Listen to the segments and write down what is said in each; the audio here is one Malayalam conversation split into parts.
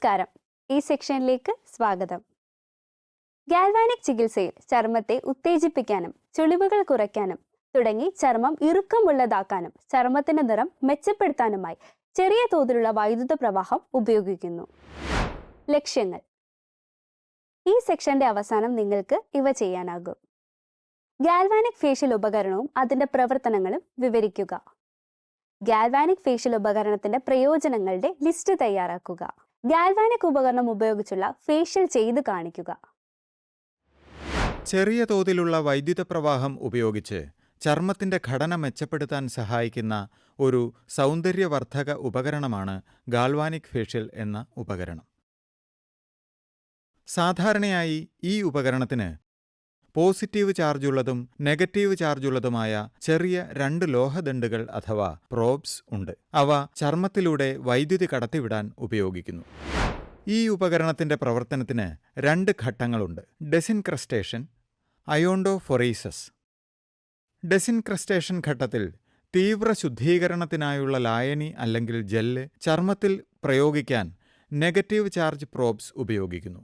നമസ്കാരം. ഈ സെക്ഷനിലേക്ക് സ്വാഗതം. ഗാൽവാനിക് ചികിത്സയിൽ ചർമ്മത്തെ ഉത്തേജിപ്പിക്കാനും ചുളിവുകൾ കുറയ്ക്കാനും തുടങ്ങി ചർമ്മം ഇറുക്കമുള്ളതാക്കാനും ചർമ്മത്തിന്റെ നിറം മെച്ചപ്പെടുത്താനുമായി ചെറിയ തോതിലുള്ള വൈദ്യുത പ്രവാഹം ഉപയോഗിക്കുന്നു. ലക്ഷ്യങ്ങൾ. ഈ സെക്ഷന്റെ അവസാനം നിങ്ങൾക്ക് ഇവ ചെയ്യാനാകും. ഗാൽവാനിക് ഫേഷ്യൽ ഉപകരണവും അതിന്റെ പ്രവർത്തനങ്ങളും വിവരിക്കുക. ഗാൽവാനിക് ഫേഷ്യൽ ഉപകരണത്തിന്റെ പ്രയോജനങ്ങളുടെ ലിസ്റ്റ് തയ്യാറാക്കുക. ഗാൽവാനിക് ഉപകരണം ഉപയോഗിച്ചുള്ള ഫേഷ്യൽ ചെയ്ത് കാണിക്കുക. ചെറിയ തോതിലുള്ള വൈദ്യുത പ്രവാഹം ഉപയോഗിച്ച് ചർമ്മത്തിന്റെ ഘടന മെച്ചപ്പെടുത്താൻ സഹായിക്കുന്ന ഒരു സൗന്ദര്യവർദ്ധക ഉപകരണമാണ് ഗാൽവാനിക് ഫേഷ്യൽ എന്ന ഉപകരണം. സാധാരണയായി ഈ ഉപകരണത്തിന് പോസിറ്റീവ് ചാർജുള്ളതും നെഗറ്റീവ് ചാർജുള്ളതുമായ ചെറിയ 2 ലോഹദണ്ഡുകൾ അഥവാ പ്രോബ്സ് ഉണ്ട്. അവ ചർമ്മത്തിലൂടെ വൈദ്യുതി കടത്തിവിടാൻ ഉപയോഗിക്കുന്നു. ഈ ഉപകരണത്തിന്റെ പ്രവർത്തനത്തിന് 2 ഘട്ടങ്ങളുണ്ട്: ഡെസിൻക്രസ്റ്റേഷൻ, അയോണ്ടോഫൊറീസസ്. ഡെസിൻക്രസ്റ്റേഷൻ ഘട്ടത്തിൽ തീവ്ര ശുദ്ധീകരണത്തിനായുള്ള ലായനി അല്ലെങ്കിൽ ജെല്ല് ചർമ്മത്തിൽ പ്രയോഗിക്കാൻ നെഗറ്റീവ് ചാർജ് പ്രോബ്സ് ഉപയോഗിക്കുന്നു.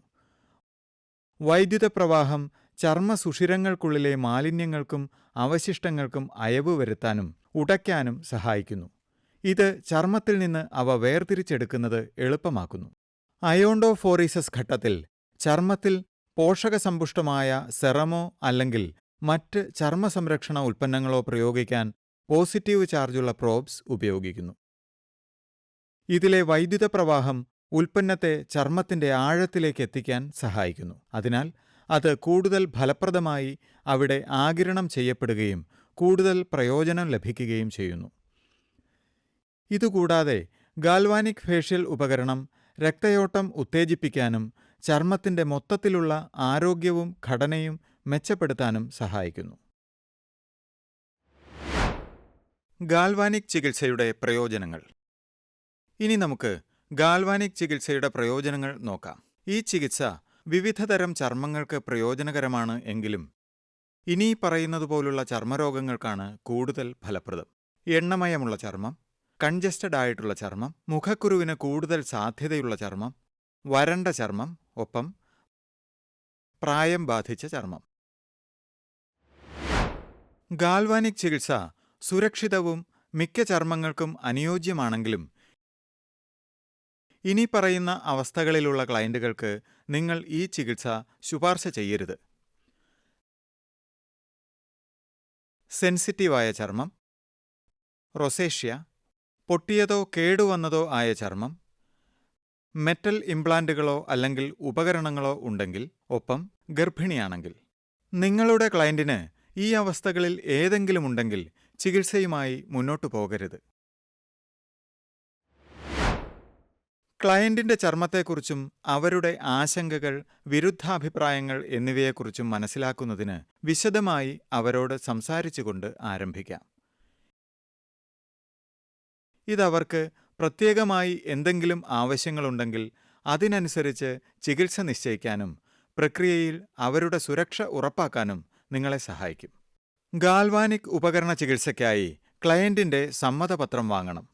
വൈദ്യുത പ്രവാഹം ചർമ്മസുഷിരങ്ങൾക്കുള്ളിലെ മാലിന്യങ്ങൾക്കും അവശിഷ്ടങ്ങൾക്കും അയവ് വരുത്താനും ഉടയ്ക്കാനും സഹായിക്കുന്നു. ഇത് ചർമ്മത്തിൽ നിന്ന് അവ വേർതിരിച്ചെടുക്കുന്നത് എളുപ്പമാക്കുന്നു. അയോണ്ടോഫോറീസസ് ഘട്ടത്തിൽ ചർമ്മത്തിൽ പോഷകസമ്പുഷ്ടമായ സെറമോ അല്ലെങ്കിൽ മറ്റ് ചർമ്മസംരക്ഷണ ഉൽപ്പന്നങ്ങളോ പ്രയോഗിക്കാൻ പോസിറ്റീവ് ചാർജുള്ള പ്രോബ്സ് ഉപയോഗിക്കുന്നു. ഇതിലെ വൈദ്യുത പ്രവാഹം ഉൽപ്പന്നത്തെ ചർമ്മത്തിന്റെ ആഴത്തിലേക്ക് എത്തിക്കാൻ സഹായിക്കുന്നു. അതിനാൽ അത് കൂടുതൽ ഫലപ്രദമായി അവിടെ ആഗിരണം ചെയ്യപ്പെടുകയും കൂടുതൽ പ്രയോജനം ലഭിക്കുകയും ചെയ്യുന്നു. ഇതുകൂടാതെ ഗാൽവാനിക് ഫേഷ്യൽ ഉപകരണം രക്തയോട്ടം ഉത്തേജിപ്പിക്കാനും ചർമ്മത്തിന്റെ മൊത്തത്തിലുള്ള ആരോഗ്യവും ഘടനയും മെച്ചപ്പെടുത്താനും സഹായിക്കുന്നു. ഗാൽവാനിക് ചികിത്സയുടെ പ്രയോജനങ്ങൾ. ഇനി നമുക്ക് ഗാൽവാനിക് ചികിത്സയുടെ പ്രയോജനങ്ങൾ നോക്കാം. ഈ ചികിത്സ വിവിധതരം ചർമ്മങ്ങൾക്ക് പ്രയോജനകരമാണ് എങ്കിലും ഇനി പറയുന്നതുപോലുള്ള ചർമ്മരോഗങ്ങൾക്കാണ് കൂടുതൽ ഫലപ്രദം. എണ്ണമയമുള്ള ചർമ്മം, കൺജസ്റ്റഡ് ആയിട്ടുള്ള ചർമ്മം, മുഖക്കുരുവിന് കൂടുതൽ സാധ്യതയുള്ള ചർമ്മം, വരണ്ട ചർമ്മം, ഒപ്പം പ്രായം ബാധിച്ച ചർമ്മം. ഗാൽവാനിക് ചികിത്സ സുരക്ഷിതവും മിക്ക ചർമ്മങ്ങൾക്കും അനുയോജ്യമാണെങ്കിലും ഇനി പറയുന്ന അവസ്ഥകളിലുള്ള ക്ലയന്റുകൾക്ക് നിങ്ങൾ ഈ ചികിത്സ ശുപാർശ ചെയ്യരുത്. സെൻസിറ്റീവായ ചർമ്മം, റൊസേഷ്യ, പൊട്ടിയതോ കേടുവന്നതോ ആയ ചർമ്മം, മെറ്റൽ ഇംപ്ലാന്റുകളോ അല്ലെങ്കിൽ ഉപകരണങ്ങളോ ഉണ്ടെങ്കിൽ, ഒപ്പം ഗർഭിണിയാണെങ്കിൽ. നിങ്ങളുടെ ക്ലയന്റിന് ഈ അവസ്ഥകളിൽ ഏതെങ്കിലും ഉണ്ടെങ്കിൽ ചികിത്സയുമായി മുന്നോട്ടു പോകരുത്. ക്ലയന്റിന്റെ ചർമ്മത്തെക്കുറിച്ചും അവരുടെ ആശങ്കകൾ, വിരുദ്ധാഭിപ്രായങ്ങൾ എന്നിവയെക്കുറിച്ചും മനസ്സിലാക്കുന്നതിന് വിശദമായി അവരോട് സംസാരിച്ചുകൊണ്ട് ആരംഭിക്കാം. ഇതവർക്ക് പ്രത്യേകമായി എന്തെങ്കിലും ആവശ്യങ്ങളുണ്ടെങ്കിൽ അതിനനുസരിച്ച് ചികിത്സ നിശ്ചയിക്കാനും പ്രക്രിയയിൽ അവരുടെ സുരക്ഷ ഉറപ്പാക്കാനും നിങ്ങളെ സഹായിക്കും. ഗാൽവാനിക് ഉപകരണ ചികിത്സയ്ക്കായി ക്ലയന്റിന്റെ സമ്മതപത്രം വാങ്ങണം.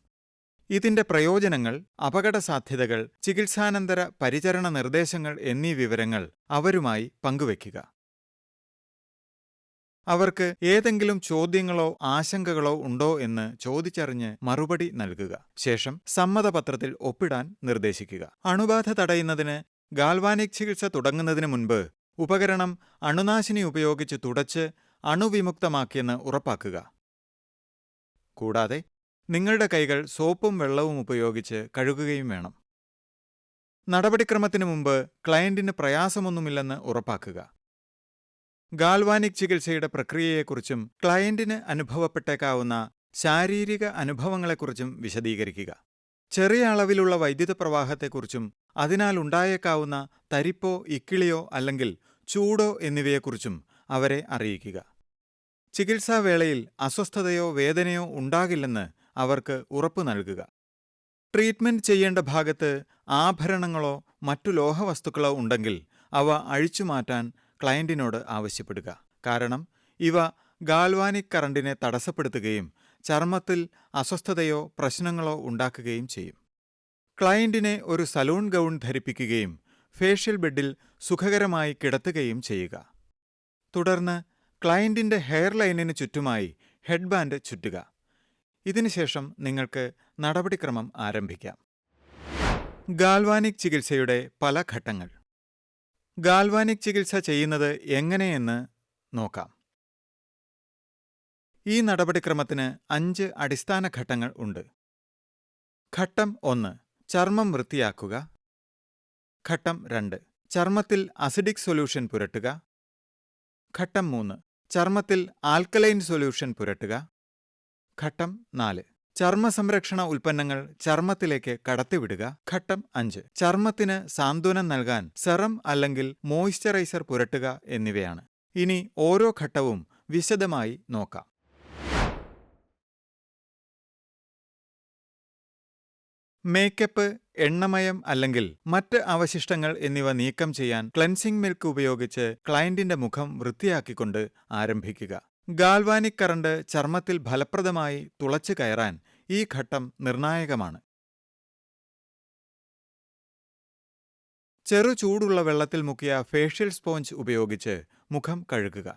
ഇതിന്റെ പ്രയോജനങ്ങൾ, അപകടസാധ്യതകൾ, ചികിത്സാനന്തര പരിചരണ നിർദ്ദേശങ്ങൾ എന്നീ വിവരങ്ങൾ അവരുമായി പങ്കുവയ്ക്കുക. അവർക്ക് ഏതെങ്കിലും ചോദ്യങ്ങളോ ആശങ്കകളോ ഉണ്ടോ എന്ന് ചോദിച്ചറിഞ്ഞ് മറുപടി നൽകുക. ശേഷം സമ്മതപത്രത്തിൽ ഒപ്പിടാൻ നിർദ്ദേശിക്കുക. അണുബാധ തടയുന്നതിന് ഗാൽവാനിക് ചികിത്സ തുടങ്ങുന്നതിന് മുൻപ് ഉപകരണം അണുനാശിനി ഉപയോഗിച്ച് തുടച്ച് അണുവിമുക്തമാക്കിയെന്ന് ഉറപ്പാക്കുക. കൂടാതെ നിങ്ങളുടെ കൈകൾ സോപ്പും വെള്ളവും ഉപയോഗിച്ച് കഴുകുകയും വേണം. നടപടിക്രമത്തിനു മുമ്പ് ക്ലയന്റിന് പ്രയാസമൊന്നുമില്ലെന്ന് ഉറപ്പാക്കുക. ഗാൽവാനിക് ചികിത്സയുടെ പ്രക്രിയയെക്കുറിച്ചും ക്ലയന്റിന് അനുഭവപ്പെട്ടേക്കാവുന്ന ശാരീരിക അനുഭവങ്ങളെക്കുറിച്ചും വിശദീകരിക്കുക. ചെറിയ അളവിലുള്ള വൈദ്യുത പ്രവാഹത്തെക്കുറിച്ചും അതിനാൽ ഉണ്ടായേക്കാവുന്ന തരിപ്പോ, ഇക്കിളിയോ അല്ലെങ്കിൽ ചൂടോ എന്നിവയെക്കുറിച്ചും അവരെ അറിയിക്കുക. ചികിത്സാവേളയിൽ അസ്വസ്ഥതയോ വേദനയോ ഉണ്ടാകില്ലെന്ന് അവർക്ക് ഉറപ്പു നൽകുക. ട്രീറ്റ്മെന്റ് ചെയ്യേണ്ട ഭാഗത്ത് ആഭരണങ്ങളോ മറ്റു ലോഹവസ്തുക്കളോ ഉണ്ടെങ്കിൽ അവ അഴിച്ചുമാറ്റാൻ ക്ലയന്റിനോട് ആവശ്യപ്പെടുക. കാരണം ഇവ ഗാൽവാനിക് കറണ്ടിനെ തടസ്സപ്പെടുത്തുകയും ചർമ്മത്തിൽ അസ്വസ്ഥതയോ പ്രശ്നങ്ങളോ ഉണ്ടാക്കുകയും ചെയ്യും. ക്ലയന്റിനെ ഒരു സലൂൺ ഗൗൺ ധരിപ്പിക്കുകയും ഫേഷ്യൽ ബെഡിൽ സുഖകരമായി കിടത്തുകയും ചെയ്യുക. തുടർന്ന് ക്ലയന്റിന്റെ ഹെയർ ലൈനിന് ചുറ്റുമായി ഹെഡ്ബാൻഡ് ചുറ്റുക. ഇതിനുശേഷം നിങ്ങൾക്ക് നടപടിക്രമം ആരംഭിക്കാം. ഗാൽവാനിക് ചികിത്സയുടെ പല ഘട്ടങ്ങൾ. ഗാൽവാനിക് ചികിത്സ ചെയ്യുന്നത് എങ്ങനെയെന്ന് നോക്കാം. ഈ നടപടിക്രമത്തിന് 5 അടിസ്ഥാന ഘട്ടങ്ങൾ ഉണ്ട്. ഘട്ടം 1 ചർമ്മം വൃത്തിയാക്കുക. ഘട്ടം 2 ചർമ്മത്തിൽ അസിഡിക് സൊല്യൂഷൻ പുരട്ടുക. ഘട്ടം 3 ചർമ്മത്തിൽ ആൽക്കലൈൻ സൊല്യൂഷൻ പുരട്ടുക. ഘട്ടം 4 ചർമ്മ സംരക്ഷണ ഉൽപ്പന്നങ്ങൾ ചർമ്മത്തിലേക്ക് കടത്തിവിടുക. ഘട്ടം 5 ചർമ്മത്തിന് സാന്ത്വനം നൽകാൻ സെറം അല്ലെങ്കിൽ മോയ്സ്ചറൈസർ പുരട്ടുക എന്നിവയാണ്. ഇനി ഓരോ ഘട്ടവും വിശദമായി നോക്കാം. മേക്കപ്പ്, എണ്ണമയം അല്ലെങ്കിൽ മറ്റ് അവശിഷ്ടങ്ങൾ എന്നിവ നീക്കം ചെയ്യാൻ ക്ലെൻസിംഗ് മിൽക്ക് ഉപയോഗിച്ച് ക്ലയന്റിന്റെ മുഖം വൃത്തിയാക്കിക്കൊണ്ട് ആരംഭിക്കുക. ഗാൽവാനിക് കറണ്ട് ചർമ്മത്തിൽ ഫലപ്രദമായി തുളച്ചു കയറാൻ ഈ ഘട്ടം നിർണായകമാണ്. ചെറു ചൂടുള്ള വെള്ളത്തിൽ മുക്കിയ ഫേഷ്യൽ സ്പോഞ്ച് ഉപയോഗിച്ച് മുഖം കഴുകുക.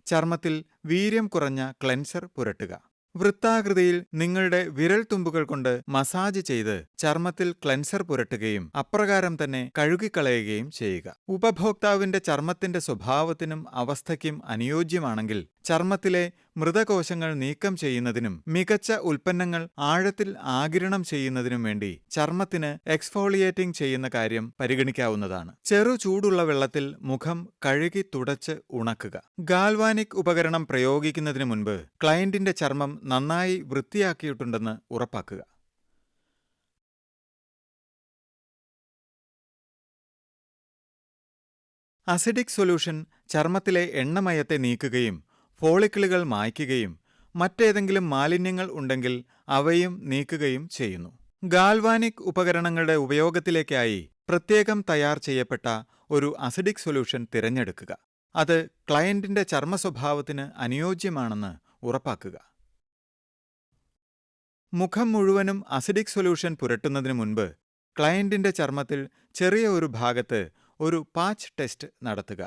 ചർമ്മത്തിൽ വീര്യം കുറഞ്ഞ ക്ലെൻസർ പുരട്ടുക. വൃത്താകൃതിയിൽ നിങ്ങളുടെ വിരൽത്തുമ്പുകൾ കൊണ്ട് മസാജ് ചെയ്ത് ചർമ്മത്തിൽ ക്ലെൻസർ പുരട്ടുകയും അപ്രകാരം തന്നെ കഴുകിക്കളയുകയും ചെയ്യുക. ഉപഭോക്താവിന്റെ ചർമ്മത്തിന്റെ സ്വഭാവത്തിനും അവസ്ഥയ്ക്കും അനുയോജ്യമാണെങ്കിൽ ചർമ്മത്തിലെ മൃതകോശങ്ങൾ നീക്കം ചെയ്യുന്നതിനും മികച്ച ഉൽപ്പന്നങ്ങൾ ആഴത്തിൽ ആഗിരണം ചെയ്യുന്നതിനും വേണ്ടി ചർമ്മത്തിന് എക്സ്ഫോളിയേറ്റിംഗ് ചെയ്യുന്ന കാര്യം പരിഗണിക്കാവുന്നതാണ്. ചെറു ചൂടുള്ള വെള്ളത്തിൽ മുഖം കഴുകി തുടച്ച് ഉണക്കുക. ഗാൽവാനിക് ഉപകരണം പ്രയോഗിക്കുന്നതിന് മുൻപ് ക്ലയന്റിന്റെ ചർമ്മം നന്നായി വൃത്തിയാക്കിയിട്ടുണ്ടെന്ന് ഉറപ്പാക്കുക. അസിഡിക് സൊല്യൂഷൻ ചർമ്മത്തിലെ എണ്ണമയത്തെ നീക്കുകയും ഫോളിക്കിളുകൾ മായ്ക്കുകയും മറ്റേതെങ്കിലും മാലിന്യങ്ങൾ ഉണ്ടെങ്കിൽ അവയും നീക്കുകയും ചെയ്യുന്നു. ഗാൽവാനിക് ഉപകരണങ്ങളുടെ ഉപയോഗത്തിലേക്കായി പ്രത്യേകം തയ്യാർ ചെയ്യപ്പെട്ട ഒരു അസിഡിക് സൊല്യൂഷൻ തിരഞ്ഞെടുക്കുക. അത് ക്ലയന്റിന്റെ ചർമ്മസ്വഭാവത്തിന് അനുയോജ്യമാണെന്ന് ഉറപ്പാക്കുക. മുഖം മുഴുവനും അസിഡിക് സൊല്യൂഷൻ പുരട്ടുന്നതിന് മുൻപ് ക്ലയന്റിന്റെ ചർമ്മത്തിൽ ചെറിയ ഒരു ഭാഗത്ത് ഒരു പാച്ച് ടെസ്റ്റ് നടത്തുക.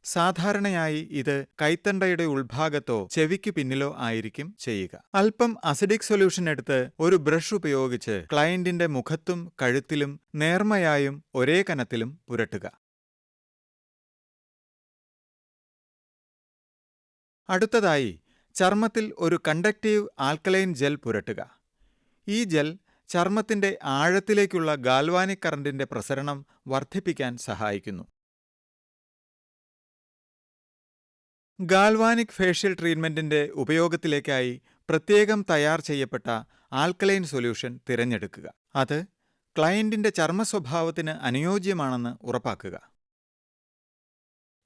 സാധാരണയായി ഇത് കൈത്തണ്ടയുടെ ഉൾഭാഗത്തോ ചെവിക്കു പിന്നിലോ ആയിരിക്കും ചെയ്യുക. അല്പം അസിഡിക് സൊല്യൂഷൻ എടുത്ത് ഒരു ബ്രഷ് ഉപയോഗിച്ച് ക്ലയന്റിന്റെ മുഖത്തും കഴുത്തിലും നേർമയായും ഒരേ കനത്തിലും പുരട്ടുക. അടുത്തതായി ചർമ്മത്തിൽ ഒരു കണ്ടക്റ്റീവ് ആൽക്കലൈൻ ജെൽ പുരട്ടുക. ഈ ജെൽ ചർമ്മത്തിന്റെ ആഴത്തിലേക്കുള്ള ഗാൽവാനിക് കറണ്ടിന്റെ പ്രസരണം വർദ്ധിപ്പിക്കാൻ സഹായിക്കുന്നു. ഗാൽവാനിക് ഫേഷ്യൽ ട്രീറ്റ്മെന്റിന്റെ ഉപയോഗത്തിലേക്കായി പ്രത്യേകം തയ്യാർ ചെയ്യപ്പെട്ട ആൽക്കലൈൻ സൊല്യൂഷൻ തിരഞ്ഞെടുക്കുക. അത് ക്ലയന്റിന്റെ ചർമ്മസ്വഭാവത്തിന് അനുയോജ്യമാണെന്ന് ഉറപ്പാക്കുക.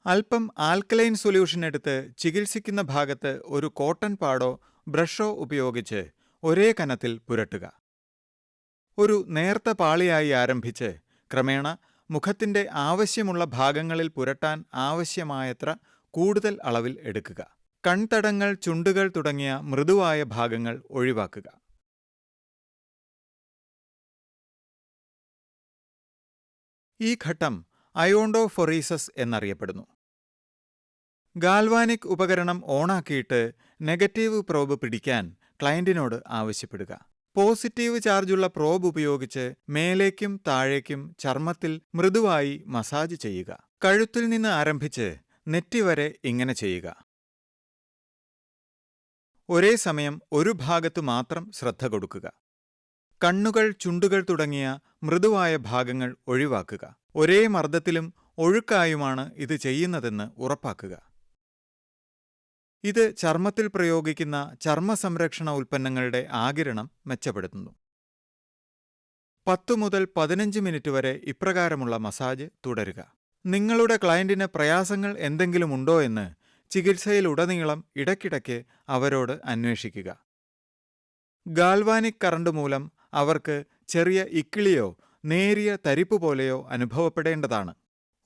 അല്പം ആൽക്കലൈൻ സൊല്യൂഷൻ എടുത്ത് ചികിത്സിക്കുന്ന ഭാഗത്ത് ഒരു കോട്ടൺ പാഡോ ബ്രഷോ ഉപയോഗിച്ച് ഒരേ കനത്തിൽ പുരട്ടുക. ഒരു നേർത്ത പാളിയായി ആരംഭിച്ച് ക്രമേണ മുഖത്തിന്റെ ആവശ്യമുള്ള ഭാഗങ്ങളിൽ പുരട്ടാൻ ആവശ്യമായത്ര കൂടുതൽ അളവിൽ എടുക്കുക. കൺതടങ്ങൾ, ചുണ്ടുകൾ തുടങ്ങിയ മൃദുവായ ഭാഗങ്ങൾ ഒഴിവാക്കുക. ഈ ഘട്ടം അയോണ്ടോഫൊറീസസ് എന്നറിയപ്പെടുന്നു. ഗാൽവാനിക് ഉപകരണം ഓണാക്കിയിട്ട് നെഗറ്റീവ് പ്രോബ് പിടിക്കാൻ ക്ലയന്റിനോട് ആവശ്യപ്പെടുക. പോസിറ്റീവ് ചാർജുള്ള പ്രോബ് ഉപയോഗിച്ച് മേലേക്കും താഴേക്കും ചർമ്മത്തിൽ മൃദുവായി മസാജ് ചെയ്യുക. കഴുത്തിൽ നിന്ന് ആരംഭിച്ച് നെറ്റി വരെ ഇങ്ങനെ ചെയ്യുക. ഒരേ സമയം ഒരു ഭാഗത്തു മാത്രം ശ്രദ്ധ കൊടുക്കുക. കണ്ണുകൾ, ചുണ്ടുകൾ തുടങ്ങിയ മൃദുവായ ഭാഗങ്ങൾ ഒഴിവാക്കുക. ഒരേ മർദ്ദത്തിലും ഒഴുക്കായുമാണ് ഇത് ചെയ്യുന്നതെന്ന് ഉറപ്പാക്കുക. ഇത് ചർമ്മത്തിൽ പ്രയോഗിക്കുന്ന ചർമ്മ സംരക്ഷണ ഉൽപ്പന്നങ്ങളുടെ ആഗിരണം മെച്ചപ്പെടുത്തുന്നു. 10 മുതൽ 15 മിനിറ്റ് വരെ ഇപ്രകാരമുള്ള മസാജ് തുടരുക. നിങ്ങളുടെ ക്ലയന്റിന് പ്രയാസങ്ങൾ എന്തെങ്കിലും ഉണ്ടോ എന്ന് ചികിത്സയിലുടനീളം ഇടയ്ക്കിടയ്ക്ക് അവരോട് അന്വേഷിക്കുക. ഗാൽവാനിക് കറണ്ട് മൂലം അവർക്ക് ചെറിയ ഇക്കിളിയോ നേരിയ തരിപ്പ് പോലെയോ അനുഭവപ്പെടേണ്ടതാണ്.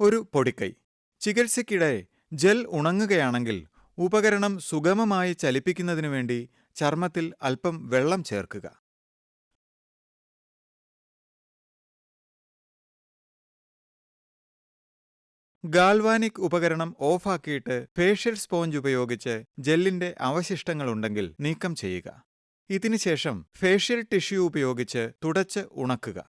ഒരു പൊടിക്കൈ. ചികിത്സയ്ക്കിടെ ജെൽ ഉണങ്ങുകയാണെങ്കിൽ ഉപകരണം സുഗമമായി ചലിപ്പിക്കുന്നതിനു വേണ്ടി ചർമ്മത്തിൽ അല്പം വെള്ളം ചേർക്കുക. ഗാൽവാനിക് ഉപകരണം ഓഫാക്കിയിട്ട് ഫേഷ്യൽ സ്പോഞ്ച് ഉപയോഗിച്ച് ജെല്ലിന്റെ അവശിഷ്ടങ്ങളുണ്ടെങ്കിൽ നീക്കം ചെയ്യുക. ഇതിനുശേഷം ഫേഷ്യൽ ടിഷ്യൂ ഉപയോഗിച്ച് തുടച്ച് ഉണക്കുക.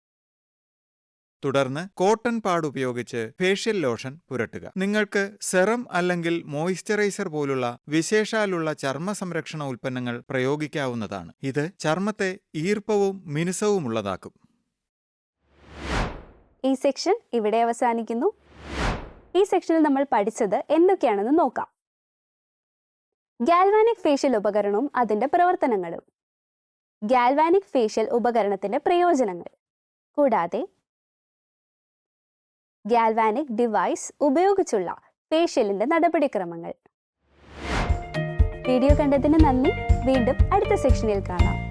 തുടർന്ന് കോട്ടൺ പാഡ് ഉപയോഗിച്ച് ഫേഷ്യൽ ലോഷൻ പുരട്ടുക. നിങ്ങൾക്ക് സെറം അല്ലെങ്കിൽ മോയ്സ്ചറൈസർ പോലുള്ള വിശേഷാലുള്ള ചർമ്മ സംരക്ഷണ ഉൽപ്പന്നങ്ങൾ പ്രയോഗിക്കാവുന്നതാണ്. ഇത് ചർമ്മത്തെ ഈർപ്പവും മിനുസവുമുള്ളതാക്കും. ഈ സെക്ഷൻ ഇവിടെ അവസാനിക്കുന്നു. ഈ സെക്ഷനിൽ നമ്മൾ പഠിച്ചത് എന്തൊക്കെയാണെന്ന് നോക്കാം. ഗാൽവാനിക് ഫേഷ്യൽ ഉപകരണവും അതിന്റെ പ്രവർത്തനങ്ങളും, ഗാൽവാനിക് ഫേഷ്യൽ ഉപകരണത്തിന്റെ പ്രയോജനങ്ങൾ, കൂടാതെ ഗാൽവാനിക് ഡിവൈസ് ഉപയോഗിച്ചുള്ള ഫേഷ്യലിന്റെ നടപടിക്രമങ്ങൾ. വീഡിയോ കണ്ടതിന് നന്ദി. വീണ്ടും അടുത്ത സെക്ഷനിൽ കാണാം.